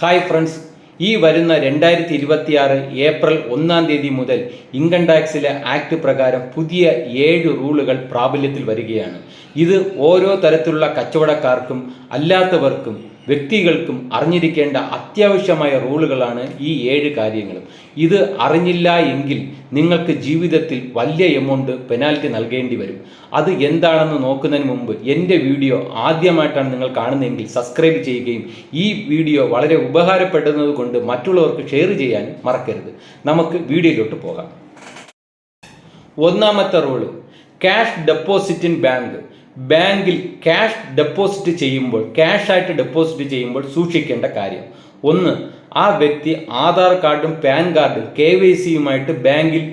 Hi friends, ഈ വരുന്ന 2026 April 1-ാം തീയതി മുതൽ ഇൻകം ടാക്സിലെ ആക്ട് പ്രകാരം പുതിയ 7 റൂളുകൾ പ്രാബല്യത്തിൽ വരികയാണ്. ഇത് ഓരോ തരത്തിലുള്ള കച്ചവടക്കാർക്കും അല്ലാത്തവർക്കും വ്യക്തികൾക്കും അറിഞ്ഞിരിക്കേണ്ട അത്യാവശ്യമായ റൂളുകളാണ് ഈ 7 കാര്യങ്ങളും. ഇത് അറിഞ്ഞില്ല എങ്കിൽ നിങ്ങൾക്ക് ജീവിതത്തിൽ വലിയ എമൗണ്ട് പെനാൽറ്റി നൽകേണ്ടി വരും. അത് എന്താണെന്ന് നോക്കുന്നതിന് മുമ്പ് എൻ്റെ വീഡിയോ ആദ്യമായിട്ടാണ് നിങ്ങൾ കാണുന്നതെങ്കിൽ സബ്സ്ക്രൈബ് ചെയ്യുകയും ഈ വീഡിയോ വളരെ ഉപകാരപ്പെടുന്നത് കൊണ്ട് മറ്റുള്ളവർക്ക് ഷെയർ ചെയ്യാനും മറക്കരുത്. നമുക്ക് വീഡിയോയിലോട്ട് പോകാം. ഒന്നാമത്തെ rule, cash deposit in bank. ബാങ്കിൽ ക്യാഷ് ഡെപ്പോസിറ്റ് ചെയ്യുമ്പോൾ, ക്യാഷായിട്ട് ഡെപ്പോസിറ്റ് ചെയ്യുമ്പോൾ സൂക്ഷിക്കേണ്ട കാര്യം, ഒന്ന്, ആ വ്യക്തി ആധാർ കാർഡും പാൻ കാർഡും KYCയുമായിട്ട് ബാങ്കിൽ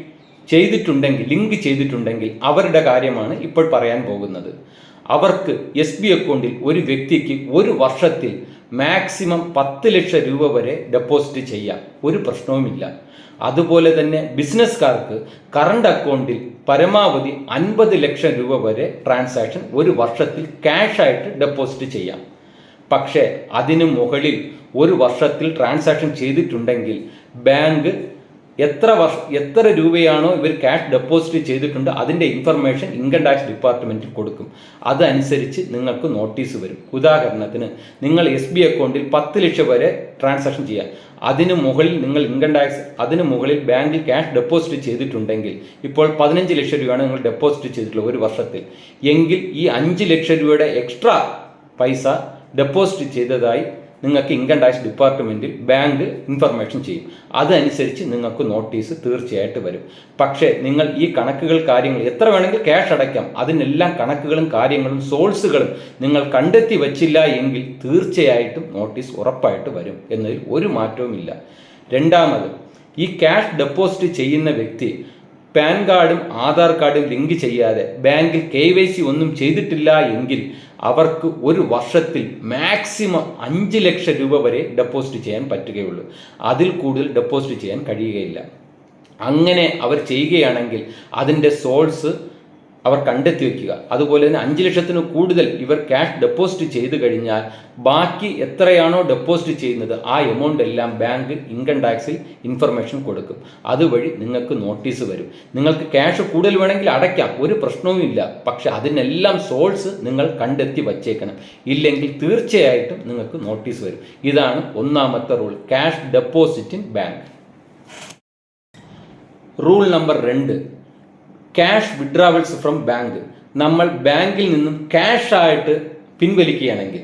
ചെയ്തിട്ടുണ്ടെങ്കിൽ, ലിങ്ക് ചെയ്തിട്ടുണ്ടെങ്കിൽ അവരുടെ കാര്യമാണ് ഇപ്പോൾ പറയാൻ പോകുന്നത്. അവർക്ക് SB അക്കൗണ്ടിൽ ഒരു വ്യക്തിക്ക് ഒരു വർഷത്തിൽ മാക്സിമം 10 ലക്ഷം രൂപ വരെ ഡെപ്പോസിറ്റ് ചെയ്യാം, ഒരു പ്രശ്നവുമില്ല. അതുപോലെ തന്നെ ബിസിനസ്സുകാർക്ക് കറണ്ട് അക്കൗണ്ടിൽ പരമാവധി 50 ലക്ഷം രൂപ വരെ ട്രാൻസാക്ഷൻ ഒരു വർഷത്തിൽ ക്യാഷായിട്ട് ഡെപ്പോസിറ്റ് ചെയ്യാം. പക്ഷേ അതിനു മുകളിൽ ഒരു വർഷത്തിൽ ട്രാൻസാക്ഷൻ ചെയ്തിട്ടുണ്ടെങ്കിൽ ബാങ്ക് എത്ര രൂപയാണോ ഇവർ ക്യാഷ് ഡെപ്പോസിറ്റ് ചെയ്തിട്ടുണ്ട് അതിൻ്റെ ഇൻഫർമേഷൻ ഇൻകം ടാക്സ് ഡിപ്പാർട്ട്മെൻറ്റിൽ കൊടുക്കും. അതനുസരിച്ച് നിങ്ങൾക്ക് നോട്ടീസ് വരും. ഉദാഹരണത്തിന്, നിങ്ങൾ SB അക്കൗണ്ടിൽ 10 ലക്ഷം വരെ ട്രാൻസാക്ഷൻ ചെയ്യാം, അതിനു മുകളിൽ ബാങ്കിൽ ക്യാഷ് ഡെപ്പോസിറ്റ് ചെയ്തിട്ടുണ്ടെങ്കിൽ, ഇപ്പോൾ 15 ലക്ഷം രൂപയാണ് നിങ്ങൾ ഡെപ്പോസിറ്റ് ചെയ്തിട്ടുള്ളത് ഒരു വർഷത്തിൽ, എങ്കിൽ ഈ 5 ലക്ഷം രൂപയുടെ എക്സ്ട്രാ പൈസ ഡെപ്പോസിറ്റ് ചെയ്തതായി നിങ്ങൾക്ക് ഇൻകം ടാക്സ് ഡിപ്പാർട്ട്മെൻറ്റിൽ ബാങ്ക് ഇൻഫർമേഷൻ ചെയ്യും. അതനുസരിച്ച് നിങ്ങൾക്ക് നോട്ടീസ് തീർച്ചയായിട്ടും വരും. പക്ഷേ നിങ്ങൾ ഈ കാര്യങ്ങൾ എത്ര വേണമെങ്കിൽ ക്യാഷ് അടയ്ക്കാം, അതിനെല്ലാം കണക്കുകളും കാര്യങ്ങളും സോഴ്സുകളും നിങ്ങൾ കണ്ടെത്തി വച്ചില്ല എങ്കിൽ തീർച്ചയായിട്ടും നോട്ടീസ് ഉറപ്പായിട്ട് വരും എന്നതിൽ ഒരു മാറ്റവുമില്ല. രണ്ടാമത്, ഈ ക്യാഷ് ഡെപ്പോസിറ്റ് ചെയ്യുന്ന വ്യക്തി പാൻ കാർഡും ആധാർ കാർഡും ലിങ്ക് ചെയ്യാതെ ബാങ്കിൽ KYC ഒന്നും ചെയ്തിട്ടില്ല എങ്കിൽ അവർക്ക് ഒരു വർഷത്തിൽ മാക്സിമം 5 ലക്ഷം രൂപ വരെ ഡെപ്പോസിറ്റ് ചെയ്യാൻ പറ്റുകയുള്ളൂ. അതിൽ കൂടുതൽ ഡെപ്പോസിറ്റ് ചെയ്യാൻ കഴിയുകയില്ല. അങ്ങനെ അവർ ചെയ്യുകയാണെങ്കിൽ അതിൻ്റെ സോഴ്സ് അവർ കണ്ടെത്തി വയ്ക്കുക. അതുപോലെ തന്നെ 5 ലക്ഷത്തിന് കൂടുതൽ ഇവർ ക്യാഷ് ഡെപ്പോസിറ്റ് ചെയ്ത് കഴിഞ്ഞാൽ ബാക്കി എത്രയാണോ ഡെപ്പോസിറ്റ് ചെയ്യുന്നത് ആ എമൗണ്ട് എല്ലാം ബാങ്ക് ഇൻകം ടാക്സിൽ ഇൻഫർമേഷൻ കൊടുക്കും. അതുവഴി നിങ്ങൾക്ക് നോട്ടീസ് വരും. നിങ്ങൾക്ക് ക്യാഷ് കൂടുതൽ വേണമെങ്കിൽ അടയ്ക്കാം, ഒരു പ്രശ്നവുമില്ല. പക്ഷെ അതിനെല്ലാം സോഴ്സ് നിങ്ങൾ കണ്ടെത്തി വച്ചേക്കണം, ഇല്ലെങ്കിൽ തീർച്ചയായിട്ടും നിങ്ങൾക്ക് നോട്ടീസ് വരും. ഇതാണ് ഒന്നാമത്തെ rule, cash deposit in bank. Rule number 2, cash withdrawals from bank. നമ്മൾ ബാങ്കിൽ നിന്നും ക്യാഷായിട്ട് പിൻവലിക്കുകയാണെങ്കിൽ,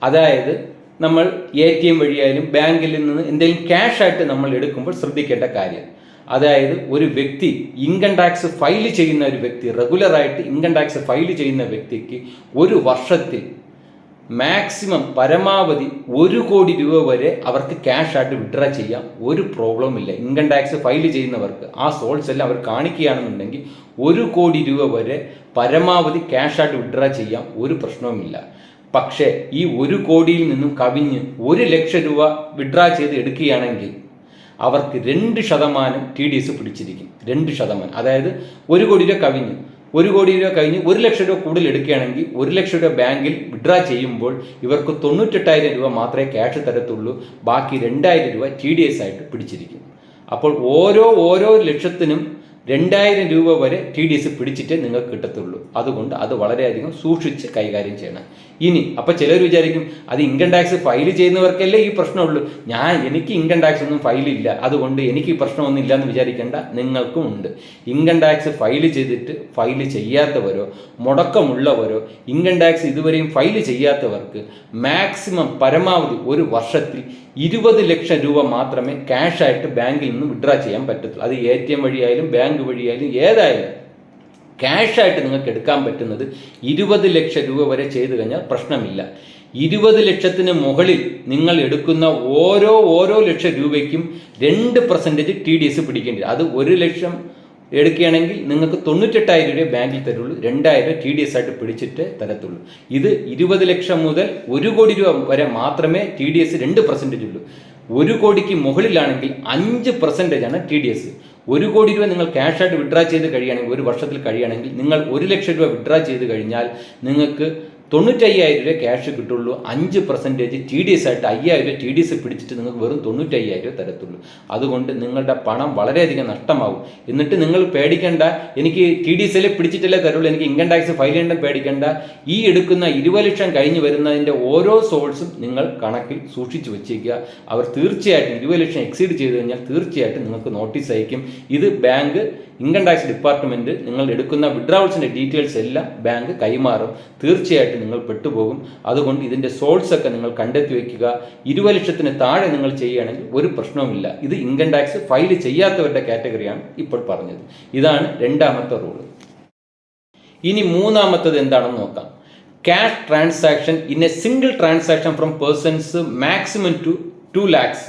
അതായത് നമ്മൾ ATM വഴിയായാലും ബാങ്കിൽ നിന്ന് എന്തെങ്കിലും ക്യാഷായിട്ട് നമ്മൾ എടുക്കുമ്പോൾ ശ്രദ്ധിക്കേണ്ട കാര്യം, അതായത് ഒരു വ്യക്തി ഇൻകം ടാക്സ് ഫയൽ ചെയ്യുന്ന ഒരു വ്യക്തി, റെഗുലറായിട്ട് ഇൻകം ടാക്സ് ഫയൽ ചെയ്യുന്ന വ്യക്തിക്ക് ഒരു വർഷത്തിൽ മാക്സിമം പരമാവധി 1 കോടി രൂപ വരെ അവർക്ക് ക്യാഷായിട്ട് വിഡ്രാ ചെയ്യാം, ഒരു പ്രോബ്ലം ഇല്ല. ഇൻകം ടാക്സ് ഫയൽ ചെയ്യുന്നവർക്ക് ആ സോഴ്സ് എല്ലാം അവർ കാണിക്കുകയാണെന്നുണ്ടെങ്കിൽ 1 കോടി രൂപ വരെ പരമാവധി ക്യാഷായിട്ട് വിഡ്രാ ചെയ്യാം, ഒരു പ്രശ്നവുമില്ല. പക്ഷേ ഈ 1 കോടിയിൽ നിന്നും കവിഞ്ഞ് 1 ലക്ഷം രൂപ വിഡ്രാ ചെയ്ത് എടുക്കുകയാണെങ്കിൽ അവർക്ക് 2% TDS പിടിച്ചിരിക്കും. 2%, അതായത് 1 കോടി രൂപ കവിഞ്ഞ് 1 കോടി രൂപ കഴിഞ്ഞ് 1 ലക്ഷം രൂപ കൂടുതൽ എടുക്കുകയാണെങ്കിൽ 1 ലക്ഷം രൂപ ബാങ്കിൽ വിഡ്രാ ചെയ്യുമ്പോൾ ഇവർക്ക് 98,000 രൂപ മാത്രമേ ക്യാഷ് തരത്തുള്ളൂ, ബാക്കി 2,000 രൂപ TDS ആയിട്ട് പിടിച്ചിരിക്കും. അപ്പോൾ ഓരോ ലക്ഷത്തിനും 2,000 രൂപ വരെ TDS പിടിച്ചിട്ടേ നിങ്ങൾക്ക് കിട്ടത്തുള്ളൂ. അതുകൊണ്ട് അത് വളരെയധികം സൂക്ഷിച്ച് കൈകാര്യം ചെയ്യണം. ഇനി അപ്പോൾ ചിലർ വിചാരിക്കും, അത് ഇൻകം ടാക്സ് ഫയൽ ചെയ്യുന്നവർക്കല്ലേ ഈ പ്രശ്നമുള്ളൂ, എനിക്ക് ഇൻകം ടാക്സ് ഒന്നും ഫയലില്ല അതുകൊണ്ട് എനിക്ക് ഈ പ്രശ്നമൊന്നും ഇല്ല എന്ന് വിചാരിക്കേണ്ട, നിങ്ങൾക്കും ഉണ്ട്. ഇൻകം ടാക്സ് ഫയൽ ചെയ്യാത്തവരോ മുടക്കമുള്ളവരോ ഇൻകം ടാക്സ് ഇതുവരെയും ഫയൽ ചെയ്യാത്തവർക്ക് മാക്സിമം പരമാവധി ഒരു വർഷത്തിൽ 20 ലക്ഷം രൂപ മാത്രമേ ക്യാഷായിട്ട് ബാങ്കിൽ നിന്ന് വിഡ്രാ ചെയ്യാൻ പറ്റത്തുള്ളൂ. അത് ATM വഴിയായാലും ബാങ്ക് വഴിയായാലും ഏതായാലും ക്യാഷായിട്ട് നിങ്ങൾക്ക് എടുക്കാൻ പറ്റുന്നത് 20 ലക്ഷം രൂപ വരെ ചെയ്തു കഴിഞ്ഞാൽ പ്രശ്നമില്ല. 20 ലക്ഷത്തിന് മുകളിൽ നിങ്ങൾ എടുക്കുന്ന ഓരോ ലക്ഷം രൂപയ്ക്കും 2% TDS പിടിക്കേണ്ടി വരും. അത് 1 ലക്ഷം എടുക്കുകയാണെങ്കിൽ നിങ്ങൾക്ക് 98,000 രൂപ ബാങ്കിൽ തരുള്ളൂ, 2,000 TDS ആയിട്ട് പിടിച്ചിട്ട് തരത്തുള്ളൂ. ഇത് 20 ലക്ഷം മുതൽ 1 കോടി രൂപ വരെ മാത്രമേ TDS 2% ഉള്ളൂ. 1 കോടിക്ക് മുകളിലാണെങ്കിൽ 5% TDS. 1 കോടി രൂപ നിങ്ങൾ ക്യാഷായിട്ട് വിഡ്രാ ചെയ്ത് കഴിയുകയാണെങ്കിൽ, ഒരു വർഷത്തിൽ കഴിയുകയാണെങ്കിൽ, നിങ്ങൾ 1 ലക്ഷം രൂപ വിഡ്രാ ചെയ്ത് കഴിഞ്ഞാൽ നിങ്ങൾക്ക് 95,000 രൂപ ക്യാഷ് കിട്ടുള്ളൂ. 5% TDS ആയിട്ട് 5,000 രൂപ TDS പിടിച്ചിട്ട് നിങ്ങൾക്ക് വെറും 95,000 രൂപ തരത്തുള്ളൂ. അതുകൊണ്ട് നിങ്ങളുടെ പണം വളരെയധികം നഷ്ടമാവും. എന്നിട്ട് നിങ്ങൾ പേടിക്കേണ്ട, എനിക്ക് TDS പിടിച്ചിട്ടല്ലേ തരുള്ളൂ, എനിക്ക് ഇൻകം ടാക്സ് ഫയൽ ചെയ്യേണ്ട പേടിക്കേണ്ട. ഈ എടുക്കുന്ന 20 ലക്ഷം കഴിഞ്ഞ് വരുന്നതിൻ്റെ ഓരോ സോഴ്സും നിങ്ങൾ കണക്കിൽ സൂക്ഷിച്ചു വെച്ചേക്കുക. അവർ തീർച്ചയായിട്ടും 20 ലക്ഷം എക്സീഡ് ചെയ്ത് കഴിഞ്ഞാൽ തീർച്ചയായിട്ടും നിങ്ങൾക്ക് നോട്ടീസ് അയക്കും. ഇത് ബാങ്ക് ഇൻകം ടാക്സ് ഡിപ്പാർട്ട്മെൻറ്റ് നിങ്ങൾ എടുക്കുന്ന വിഡ്രാവൽസിൻ്റെ ഡീറ്റെയിൽസ് എല്ലാം ബാങ്ക് കൈമാറും. തീർച്ചയായിട്ടും നിങ്ങൾ പെട്ടുപോകും. അതുകൊണ്ട് ഇതിൻ്റെ സോഴ്സൊക്കെ നിങ്ങൾ കണ്ടെത്തി വയ്ക്കുക. 20 ലക്ഷത്തിന് താഴെ നിങ്ങൾ ചെയ്യുകയാണെങ്കിൽ ഒരു പ്രശ്നവുമില്ല. ഇത് ഇൻകം ടാക്സ് ഫയൽ ചെയ്യാത്തവരുടെ കാറ്റഗറിയാണ് ഇപ്പോൾ പറഞ്ഞത്. ഇതാണ് രണ്ടാമത്തെ റൂള്. ഇനി മൂന്നാമത്തത് എന്താണെന്ന് നോക്കാം. Cash transaction in a single transaction from persons maximum to 2 lakhs.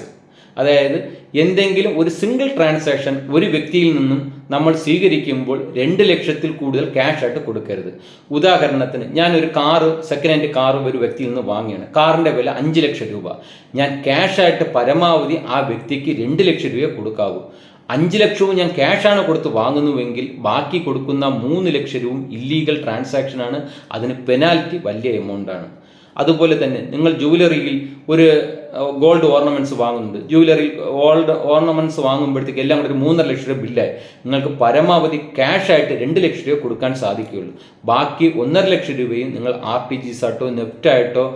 അതായത് എന്തെങ്കിലും ഒരു സിംഗിൾ ട്രാൻസാക്ഷൻ ഒരു വ്യക്തിയിൽ നിന്നും നമ്മൾ സ്വീകരിക്കുമ്പോൾ 2 ലക്ഷത്തിൽ കൂടുതൽ ക്യാഷ് ആയിട്ട് കൊടുക്കരുത്. ഉദാഹരണത്തിന് ഞാനൊരു സെക്കൻഡ് ഹാൻഡ് കാറ് ഒരു വ്യക്തിയിൽ നിന്ന് വാങ്ങിയാണ്. കാറിൻ്റെ വില 5 ലക്ഷം രൂപ. ഞാൻ ക്യാഷായിട്ട് പരമാവധി ആ വ്യക്തിക്ക് 2 ലക്ഷം രൂപയെ കൊടുക്കാവൂ. 5 ലക്ഷവും ഞാൻ ക്യാഷാണ് കൊടുത്ത് വാങ്ങുന്നുവെങ്കിൽ ബാക്കി കൊടുക്കുന്ന 3 ലക്ഷം രൂപയും ഇല്ലീഗൽ ട്രാൻസാക്ഷനാണ്. അതിന് പെനാൽറ്റി വലിയ എമൗണ്ടാണ്. അതുപോലെ തന്നെ നിങ്ങൾ ജുവലറിയിൽ ഒരു ഗോൾഡ് ഓർണമെൻറ്റ്സ് വാങ്ങുന്നുണ്ട്. ജുവലറി ഗോൾഡ് ഓർണമെൻറ്റ്സ് വാങ്ങുമ്പോഴത്തേക്ക് എല്ലാം കൂടെ ഒരു 3.5 ലക്ഷം രൂപ ബില്ലായി. നിങ്ങൾക്ക് പരമാവധി ക്യാഷായിട്ട് 2 ലക്ഷം രൂപ കൊടുക്കാൻ സാധിക്കുകയുള്ളൂ. ബാക്കി 1.5 ലക്ഷം രൂപയും നിങ്ങൾ RTGS ആയിട്ടോ നെഫ്റ്റായിട്ടോ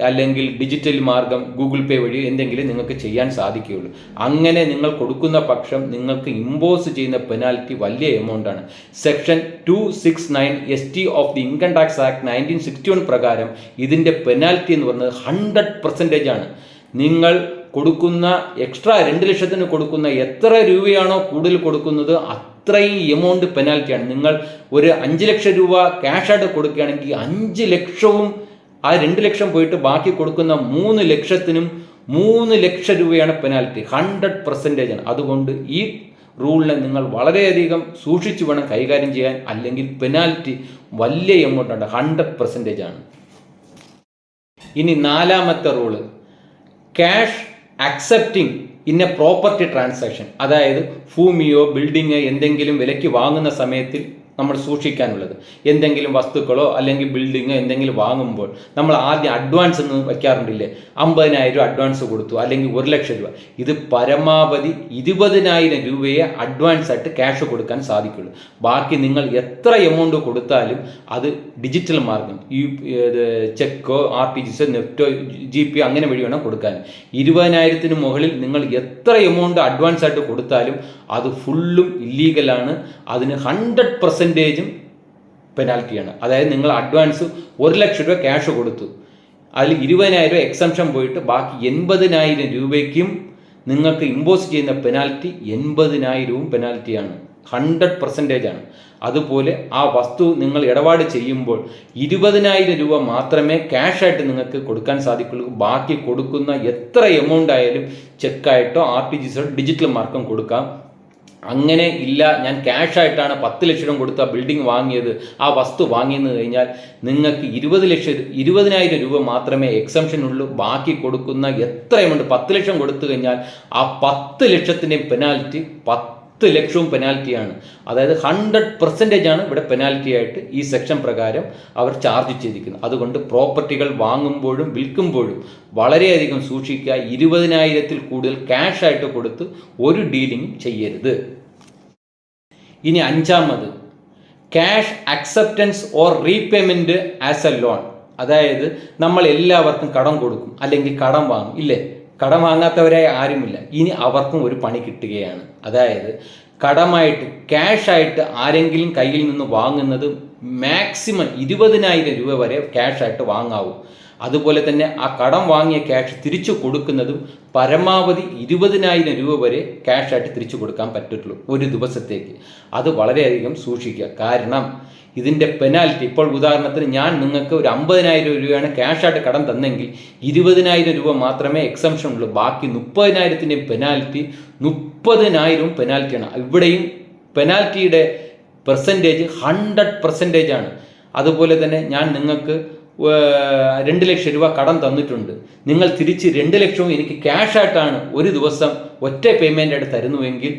അല്ലെങ്കിൽ ഡിജിറ്റൽ മാർഗം ഗൂഗിൾ പേ വഴി എന്തെങ്കിലും നിങ്ങൾക്ക് ചെയ്യാൻ സാധിക്കുകയുള്ളൂ. അങ്ങനെ നിങ്ങൾ കൊടുക്കുന്ന പക്ഷം നിങ്ങൾക്ക് ഇമ്പോസ് ചെയ്യുന്ന പെനാൽറ്റി വലിയ എമൗണ്ടാണ്. Section 269 ST of the income tax act 1961 പ്രകാരം ഇതിൻ്റെ പെനാൽറ്റി എന്ന് പറയുന്നത് 100% ആണ്. നിങ്ങൾ കൊടുക്കുന്ന എക്സ്ട്രാ 2 ലക്ഷത്തിന് കൊടുക്കുന്ന എത്ര രൂപയാണോ കൂടുതൽ കൊടുക്കുന്നത് അത്രയും എമൗണ്ട് പെനാൽറ്റിയാണ്. നിങ്ങൾ ഒരു 5 ലക്ഷം രൂപ ക്യാഷായിട്ട് കൊടുക്കുകയാണെങ്കിൽ 5 ലക്ഷവും ആ 2 ലക്ഷം പോയിട്ട് ബാക്കി കൊടുക്കുന്ന 3 ലക്ഷത്തിനും 3 ലക്ഷം രൂപയാണ് പെനാൽറ്റി. 100% ആണ്. അതുകൊണ്ട് ഈ റൂളിനെ നിങ്ങൾ വളരെയധികം സൂക്ഷിച്ചു വേണം കൈകാര്യം ചെയ്യാൻ. അല്ലെങ്കിൽ പെനാൽറ്റി വലിയ എമൗണ്ടാണ്, 100% ആണ്. ഇനി നാലാമത്തെ rule, cash accepting in A property transaction. അതായത് ഭൂമിയോ ബിൽഡിങ്ങോ എന്തെങ്കിലും വിലയ്ക്ക് വാങ്ങുന്ന സമയത്തിൽ നമ്മൾ സൂക്ഷിക്കാനുള്ളത്, എന്തെങ്കിലും വസ്തുക്കളോ അല്ലെങ്കിൽ ബിൽഡിങ്ങോ എന്തെങ്കിലും വാങ്ങുമ്പോൾ നമ്മൾ ആദ്യം അഡ്വാൻസ് എന്ന് വയ്ക്കാറുണ്ടില്ലേ? 50,000 രൂപ അഡ്വാൻസ് കൊടുത്തു, അല്ലെങ്കിൽ 1 ലക്ഷം രൂപ. ഇത് പരമാവധി 20,000 രൂപയെ അഡ്വാൻസ് ആയിട്ട് ക്യാഷ് കൊടുക്കാൻ സാധിക്കുള്ളൂ. ബാക്കി നിങ്ങൾ എത്ര എമൗണ്ട് കൊടുത്താലും അത് ഡിജിറ്റൽ മാർഗം ചെക്കോ RTGS നെഫ്റ്റോ GP അങ്ങനെ വഴി വേണം കൊടുക്കാൻ. 20,000 മുകളിൽ നിങ്ങൾ എത്ര എമൗണ്ട് അഡ്വാൻസ് ആയിട്ട് കൊടുത്താലും അത് ഫുള്ളും ഇല്ലീഗലാണ്. അതിന് 100% പെനാൽറ്റിയാണ്. അതായത് നിങ്ങൾ അഡ്വാൻസ് 1 ലക്ഷം രൂപ ക്യാഷ് കൊടുത്തു, അതിൽ 20,000 രൂപ എക്സംഷൻ പോയിട്ട് ബാക്കി 80,000 രൂപയ്ക്കും നിങ്ങൾക്ക് ഇമ്പോസ് ചെയ്യുന്ന പെനാൽറ്റി 80,000 പെനാൽറ്റിയാണ്. 100% ആണ്. അതുപോലെ ആ വസ്തു നിങ്ങൾ ഇടപാട് ചെയ്യുമ്പോൾ 20,000 രൂപ മാത്രമേ ക്യാഷായിട്ട് നിങ്ങൾക്ക് കൊടുക്കാൻ സാധിക്കുള്ളൂ. ബാക്കി കൊടുക്കുന്ന എത്ര എമൗണ്ട് ആയാലും ചെക്കായിട്ടോ RTGS ഡിജിറ്റൽ മാർക്കം കൊടുക്കാം. അങ്ങനെ ഇല്ല, ഞാൻ ക്യാഷായിട്ടാണ് 10 ലക്ഷം കൊടുത്ത ബിൽഡിംഗ് വാങ്ങിയത്, ആ വസ്തു വാങ്ങിയെന്ന് കഴിഞ്ഞാൽ നിങ്ങൾക്ക് 20,000 രൂപ മാത്രമേ എക്സംഷൻ ഉള്ളൂ. ബാക്കി കൊടുക്കുന്ന എത്ര എമൗണ്ട് 10 ലക്ഷം കൊടുത്തു കഴിഞ്ഞാൽ ആ 10 ലക്ഷത്തിൻ്റെ പെനാൽറ്റി 10 ലക്ഷവും പെനാൽറ്റിയാണ്. അതായത് 100% ആണ് ഇവിടെ പെനാൽറ്റി ആയിട്ട് ഈ സെക്ഷൻ പ്രകാരം അവർ ചാർജ് ചെയ്തിരിക്കുന്നത്. അതുകൊണ്ട് പ്രോപ്പർട്ടികൾ വാങ്ങുമ്പോഴും വിൽക്കുമ്പോഴും വളരെയധികം സൂക്ഷിക്കുക. 20,000-ൽ കൂടുതൽ ക്യാഷായിട്ട് കൊടുത്ത് ഒരു ഡീലിംഗ് ചെയ്യരുത്. ഇനി അഞ്ചാമത്, cash acceptance or repayment as A loan. അതായത് നമ്മൾ എല്ലാവർക്കും കടം കൊടുക്കും അല്ലെങ്കിൽ കടം വാങ്ങും, ഇല്ലേ? കടം വാങ്ങാത്തവരായി ആരുമില്ല. ഇനി അവർക്കും ഒരു പണി കിട്ടുകയാണ്. അതായത് കടമായിട്ട് ക്യാഷായിട്ട് ആരെങ്കിലും കയ്യിൽ നിന്ന് വാങ്ങുന്നത് മാക്സിമം 20,000 രൂപ വരെ ക്യാഷായിട്ട് വാങ്ങാവൂ. അതുപോലെ തന്നെ ആ കടം വാങ്ങിയ ക്യാഷ് തിരിച്ചു കൊടുക്കുന്നതും പരമാവധി 20,000 രൂപ വരെ ക്യാഷായിട്ട് തിരിച്ചു കൊടുക്കാൻ പറ്റുള്ളൂ ഒരു ദിവസത്തേക്ക്. അത് വളരെയധികം സൂക്ഷിക്കുക. കാരണം ഇതിൻ്റെ പെനാൽറ്റി, ഇപ്പോൾ ഉദാഹരണത്തിന് ഞാൻ നിങ്ങൾക്ക് ഒരു 50,000 രൂപയാണ് ക്യാഷായിട്ട് കടം തന്നെങ്കിൽ 20,000 രൂപ മാത്രമേ എക്സംഷൻ ഉള്ളൂ. ബാക്കി 30,000-ൻ്റെ പെനാൽറ്റി 30,000 പെനാൽറ്റിയാണ്. ഇവിടെയും പെനാൽറ്റിയുടെ പെർസെൻറ്റേജ് 100% ആണ്. അതുപോലെ തന്നെ ഞാൻ നിങ്ങൾക്ക് 2 ലക്ഷം രൂപ കടം തന്നിട്ടുണ്ട്, നിങ്ങൾ തിരിച്ച് 2 ലക്ഷവും എനിക്ക് ക്യാഷ് ആയിട്ടാണ് ഒരു ദിവസം ഒറ്റ പേയ്മെൻ്റ് ആയിട്ട് തരുന്നുവെങ്കിൽ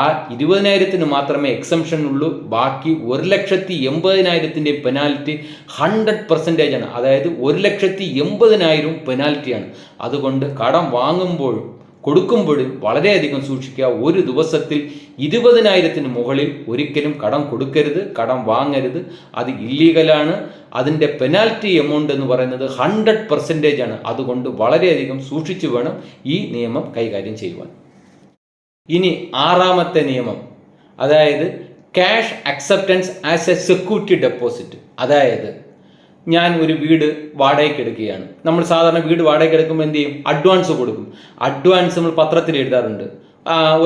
ആ 20,000 മാത്രമേ എക്സംഷൻ ഉള്ളൂ. ബാക്കി 1,80,000 പെനാൽറ്റി 100% ആണ്. അതായത് 1,80,000 പെനാൽറ്റിയാണ്. അതുകൊണ്ട് കടം വാങ്ങുമ്പോഴും കൊടുക്കുമ്പോഴും വളരെയധികം സൂക്ഷിക്കുക. ഒരു ദിവസത്തിൽ 20,000 മുകളിൽ ഒരിക്കലും കടം കൊടുക്കരുത്, കടം വാങ്ങരുത്. അത് ഇല്ലീഗലാണ്. അതിൻ്റെ പെനാൽറ്റി എമൗണ്ട് എന്ന് പറയുന്നത് 100% ആണ്. അതുകൊണ്ട് വളരെയധികം സൂക്ഷിച്ചു വേണം ഈ നിയമം കൈകാര്യം ചെയ്യുവാൻ. ഇനി 6ാമത്തെ നിയമം, അതായത് cash acceptance as A security deposit. അതായത് ഞാൻ ഒരു വീട് വാടകയ്ക്ക് എടുക്കുകയാണ്. നമ്മൾ സാധാരണ വീട് വാടകയ്ക്ക് എടുക്കുമ്പോൾ എന്ത് ചെയ്യും? അഡ്വാൻസ് കൊടുക്കും. അഡ്വാൻസ് നമ്മൾ പത്രത്തിൽ എഴുതാറുണ്ട്.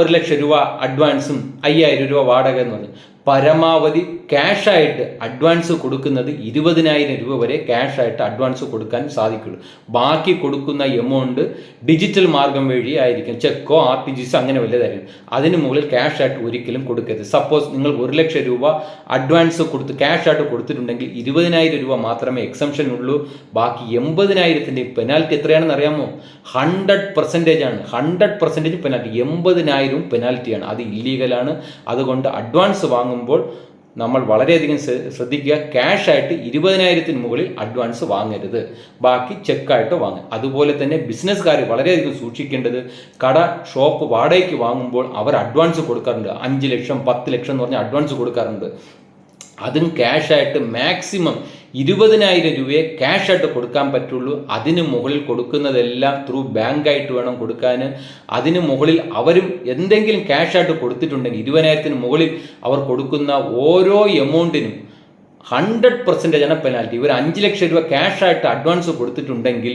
1 ലക്ഷം രൂപ അഡ്വാൻസും 5,000 രൂപ വാടക എന്ന് പറഞ്ഞു. പരമാവധി ക്യാഷായിട്ട് അഡ്വാൻസ് കൊടുക്കുന്നത് 20,000 രൂപ വരെ ക്യാഷായിട്ട് അഡ്വാൻസ് കൊടുക്കാൻ സാധിക്കുള്ളൂ. ബാക്കി കൊടുക്കുന്ന എമൗണ്ട് ഡിജിറ്റൽ മാർഗം വഴി ആയിരിക്കും. ചെക്കോ RTGS അങ്ങനെ വല്ലതായിരിക്കും. അതിന് മുകളിൽ ക്യാഷായിട്ട് ഒരിക്കലും കൊടുക്കരുത്. സപ്പോസ് നിങ്ങൾ 1 ലക്ഷം രൂപ അഡ്വാൻസ് കൊടുത്ത് ക്യാഷായിട്ട് കൊടുത്തിട്ടുണ്ടെങ്കിൽ 20,000 രൂപ മാത്രമേ എക്സംഷൻ ഉള്ളൂ. ബാക്കി 80,000 പെനാൽറ്റി എത്രയാണെന്ന് അറിയാമോ? 100% ആണ്. 100% പെനാൽറ്റി. 80,000 പെനാൽറ്റിയാണ്. അത് ഇല്ലീഗലാണ്. അതുകൊണ്ട് അഡ്വാൻസ് വാങ്ങുമ്പോൾ നമ്മൾ വളരെയധികം ശ്രദ്ധിക്കുക. ക്യാഷായിട്ട് 20,000 മുകളിൽ അഡ്വാൻസ് വാങ്ങരുത്. ബാക്കി ചെക്കായിട്ട് വാങ്ങുക. അതുപോലെ തന്നെ ബിസിനസ്സുകാർ വളരെയധികം സൂക്ഷിക്കേണ്ടത്, കട ഷോപ്പ് വാടകയ്ക്ക് വാങ്ങുമ്പോൾ അവർ അഡ്വാൻസ് കൊടുക്കാറുണ്ട്. 5 ലക്ഷം 10 ലക്ഷം എന്ന് പറഞ്ഞാൽ അഡ്വാൻസ് കൊടുക്കാറുണ്ട്. അതും ക്യാഷായിട്ട് മാക്സിമം 20,000 രൂപയെ ക്യാഷായിട്ട് കൊടുക്കാൻ പറ്റുള്ളൂ. അതിന് മുകളിൽ കൊടുക്കുന്നതെല്ലാം ത്രൂ ബാങ്കായിട്ട് വേണം കൊടുക്കാൻ. അതിന് മുകളിൽ അവരും എന്തെങ്കിലും ക്യാഷായിട്ട് കൊടുത്തിട്ടുണ്ടെങ്കിൽ 20,000 മുകളിൽ അവർ കൊടുക്കുന്ന ഓരോ എമൗണ്ടിനും 100% ആണ് പെനാൽറ്റി. ഇവർ 5 ലക്ഷം രൂപ ക്യാഷായിട്ട് അഡ്വാൻസ് കൊടുത്തിട്ടുണ്ടെങ്കിൽ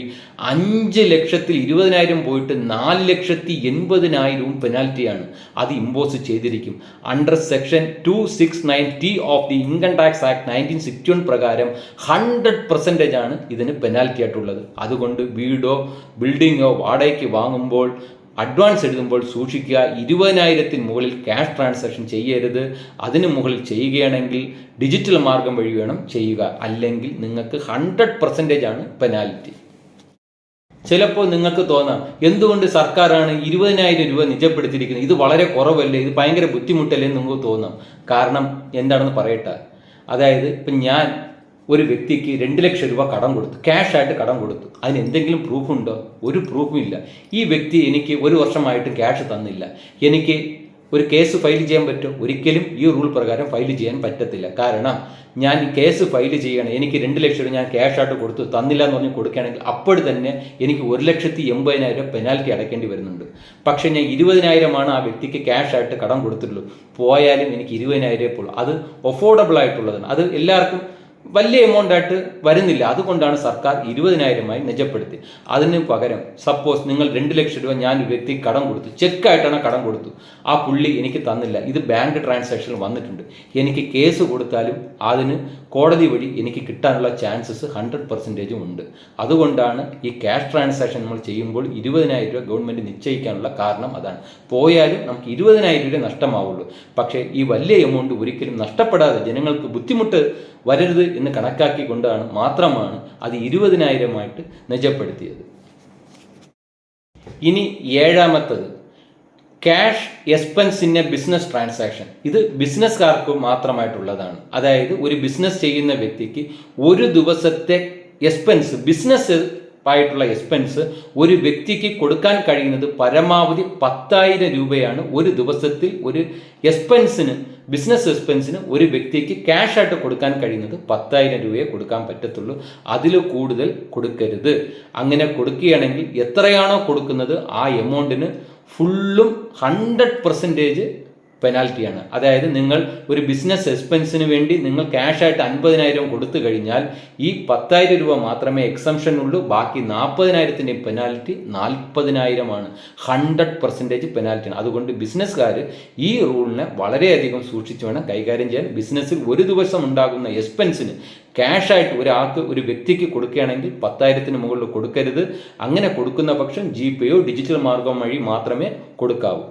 5 ലക്ഷത്തിൽ 20,000 പോയിട്ട് 4,80,000 പെനാൽറ്റിയാണ്. അത് ഇമ്പോസ് ചെയ്തിരിക്കും. Under section 269T of the income tax act 1961 പ്രകാരം 100% ആണ് ഇതിന് പെനാൽറ്റി ആയിട്ടുള്ളത്. അതുകൊണ്ട് വീടോ ബിൽഡിങ്ങോ വാടകയ്ക്ക് വാങ്ങുമ്പോൾ അഡ്വാൻസ് എഴുതുമ്പോൾ സൂക്ഷിക്കുക. 20,000 മുകളിൽ ക്യാഷ് ട്രാൻസാക്ഷൻ ചെയ്യരുത്. അതിന് മുകളിൽ ചെയ്യുകയാണെങ്കിൽ ഡിജിറ്റൽ മാർഗം വഴി വേണം ചെയ്യുക. അല്ലെങ്കിൽ നിങ്ങൾക്ക് 100% ആണ് പെനാൽറ്റി. ചിലപ്പോൾ നിങ്ങൾക്ക് തോന്നാം, എന്തുകൊണ്ട് സർക്കാരാണ് 20,000 രൂപ നിജപ്പെടുത്തിയിരിക്കുന്നത്? ഇത് വളരെ കുറവല്ലേ, ഇത് ഭയങ്കര ബുദ്ധിമുട്ടല്ലേ എന്ന് നിങ്ങൾക്ക് തോന്നാം. കാരണം എന്താണെന്ന് പറയട്ടെ. അതായത് ഇപ്പം ഞാൻ ഒരു വ്യക്തിക്ക് 2 ലക്ഷം രൂപ കടം കൊടുത്തു, ക്യാഷായിട്ട് കടം കൊടുത്തു. അതിന് എന്തെങ്കിലും പ്രൂഫുണ്ടോ? ഒരു പ്രൂഫും ഇല്ല. ഈ വ്യക്തി എനിക്ക് 1 വർഷമായിട്ട് ക്യാഷ് തന്നില്ല. എനിക്ക് ഒരു കേസ് ഫയൽ ചെയ്യാൻ പറ്റുമോ? ഒരിക്കലും ഈ റൂൾ പ്രകാരം ഫയൽ ചെയ്യാൻ പറ്റത്തില്ല. കാരണം ഞാൻ കേസ് ഫയൽ ചെയ്യണം, എനിക്ക് 2 ലക്ഷം രൂപ ഞാൻ ക്യാഷായിട്ട് കൊടുത്തു, തന്നില്ല എന്ന് പറഞ്ഞ് കൊടുക്കുകയാണെങ്കിൽ അപ്പോൾ തന്നെ എനിക്ക് 1,80,000 പെനാൽറ്റി അടയ്ക്കേണ്ടി വരുന്നുണ്ട്. പക്ഷേ ഞാൻ 20,000 ആ വ്യക്തിക്ക് ക്യാഷായിട്ട് കടം കൊടുത്തുള്ളൂ. പോയാലും എനിക്ക് 20,000 ഉള്ളൂ. അത് അഫോർഡബിൾ ആയിട്ടുള്ളതാണ്. അത് എല്ലാവർക്കും വലിയ എമൗണ്ട് ആയിട്ട് വരുന്നില്ല. അതുകൊണ്ടാണ് സർക്കാർ 20,000 നിജപ്പെടുത്തി. അതിന് പകരം സപ്പോസ് നിങ്ങൾ 2 ലക്ഷം രൂപ ഞാൻ വ്യക്തി കടം കൊടുത്തു, ചെക്കായിട്ടാണ് കടം കൊടുത്തു, ആ പുള്ളി എനിക്ക് തന്നില്ല, ഇത് ബാങ്ക് ട്രാൻസാക്ഷനിൽ വന്നിട്ടുണ്ട്, എനിക്ക് കേസ് കൊടുത്താലും അതിന് കോടതി വഴി എനിക്ക് കിട്ടാനുള്ള ചാൻസസ് 100% ഉണ്ട്. അതുകൊണ്ടാണ് ഈ ക്യാഷ് ട്രാൻസാക്ഷൻ നമ്മൾ ചെയ്യുമ്പോൾ 20,000 രൂപ ഗവൺമെൻറ് നിശ്ചയിക്കാനുള്ള കാരണം അതാണ്. പോയാലും നമുക്ക് 20,000 രൂപ നഷ്ടമാവുള്ളൂ. പക്ഷേ ഈ വലിയ എമൗണ്ട് ഒരിക്കലും നഷ്ടപ്പെടാതെ ജനങ്ങൾക്ക് ബുദ്ധിമുട്ട് വരരുത് എന്ന് കണക്കാക്കിക്കൊണ്ടാണ് മാത്രമാണ് അത് 20,000 നിജപ്പെടുത്തിയത്. ഇനി 7ാമത്തത് cash expense in a business transaction. ഇത് ബിസിനസ്സുകാർക്ക് മാത്രമായിട്ടുള്ളതാണ്. അതായത് ഒരു ബിസിനസ് ചെയ്യുന്ന വ്യക്തിക്ക് ഒരു ദിവസത്തെ എക്സ്പെൻസ്, ബിസിനസ് ആയിട്ടുള്ള എക്സ്പെൻസ് ഒരു വ്യക്തിക്ക് കൊടുക്കാൻ കഴിയുന്നത് പരമാവധി 10,000 രൂപയാണ്. ഒരു ദിവസത്തിൽ ഒരു എക്സ്പെൻസിന്, ബിസിനസ് എക്സ്പെൻസിന് ഒരു വ്യക്തിക്ക് ക്യാഷായിട്ട് കൊടുക്കാൻ കഴിയുന്നത് 10,000 രൂപയെ കൊടുക്കാൻ പറ്റത്തുള്ളൂ. അതിൽ കൂടുതൽ കൊടുക്കരുത്. അങ്ങനെ കൊടുക്കുകയാണെങ്കിൽ എത്രയാണോ കൊടുക്കുന്നത് ആ എമൗണ്ടിന് ഫുള്ളും 100% പെനാൽറ്റിയാണ്. അതായത് നിങ്ങൾ ഒരു ബിസിനസ് എക്സ്പെൻസിന് വേണ്ടി നിങ്ങൾ ക്യാഷായിട്ട് 50,000 കൊടുത്തു കഴിഞ്ഞാൽ ഈ 10,000 രൂപ മാത്രമേ എക്സംഷൻ ഉള്ളൂ. ബാക്കി 40,000 പെനാൽറ്റി 40,000 100% പെനാൽറ്റിയാണ്. അതുകൊണ്ട് ബിസിനസ്സുകാർ ഈ റൂളിനെ വളരെയധികം സൂക്ഷിച്ച് വേണം കൈകാര്യം ചെയ്യാൻ. ബിസിനസ്സിൽ ഒരു ദിവസം ഉണ്ടാകുന്ന എക്സ്പെൻസിന് ക്യാഷായിട്ട് ഒരാൾക്ക്, ഒരു വ്യക്തിക്ക് കൊടുക്കുകയാണെങ്കിൽ 10,000 മുകളിൽ കൊടുക്കരുത്. അങ്ങനെ കൊടുക്കുന്ന പക്ഷം GPയോ ഡിജിറ്റൽ മാർഗം വഴി മാത്രമേ കൊടുക്കാവൂ.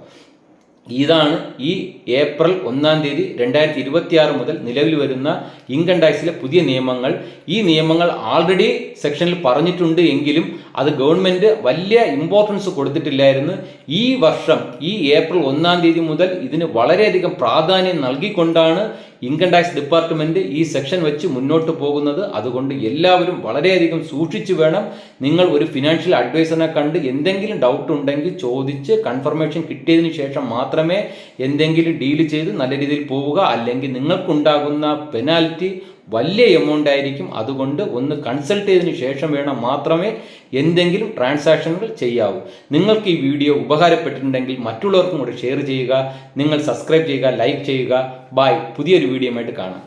ഇതാണ് ഈ ഏപ്രിൽ 1 തീയതി 2026 മുതൽ നിലവിൽ വരുന്ന ഇൻകം ടാക്സിലെ പുതിയ നിയമങ്ങൾ. ഈ നിയമങ്ങൾ ആൾറെഡി സെക്ഷനിൽ പറഞ്ഞിട്ടുണ്ട് എങ്കിലും അത് ഗവൺമെൻറ് വലിയ ഇമ്പോർട്ടൻസ് കൊടുത്തിട്ടില്ലായിരുന്നു. ഈ വർഷം ഈ ഏപ്രിൽ 1 തീയതി മുതൽ ഇതിന് വളരെയധികം പ്രാധാന്യം നൽകിക്കൊണ്ടാണ് ഇൻകം ടാക്സ് ഡിപ്പാർട്ട്മെൻറ്റ് ഈ സെക്ഷൻ വെച്ച് മുന്നോട്ട് പോകുന്നത്. അതുകൊണ്ട് എല്ലാവരും വളരെയധികം സൂക്ഷിച്ചു വേണം. നിങ്ങൾ ഒരു ഫിനാൻഷ്യൽ അഡ്വൈസറിനെ കണ്ട് എന്തെങ്കിലും ഡൗട്ട് ഉണ്ടെങ്കിൽ ചോദിച്ച് കൺഫർമേഷൻ കിട്ടിയതിന് ശേഷം മാത്രമേ എന്തെങ്കിലും ഡീൽ ചെയ്ത് നല്ല രീതിയിൽ പോവുക. അല്ലെങ്കിൽ നിങ്ങൾക്കുണ്ടാകുന്ന പെനാൽറ്റി വലിയ എമൗണ്ട് ആയിരിക്കും. അതുകൊണ്ട് ഒന്ന് കൺസൾട്ട് ചെയ്തതിന് ശേഷം വേണം മാത്രമേ എന്തെങ്കിലും ട്രാൻസാക്ഷനുകൾ ചെയ്യാവൂ. നിങ്ങൾക്ക് ഈ വീഡിയോ ഉപകാരപ്പെട്ടിട്ടുണ്ടെങ്കിൽ മറ്റുള്ളവർക്കും കൂടെ ഷെയർ ചെയ്യുക. നിങ്ങൾ സബ്സ്ക്രൈബ് ചെയ്യുക, ലൈക്ക് ചെയ്യുക. ബൈ. പുതിയൊരു വീഡിയോയുമായിട്ട് കാണാം.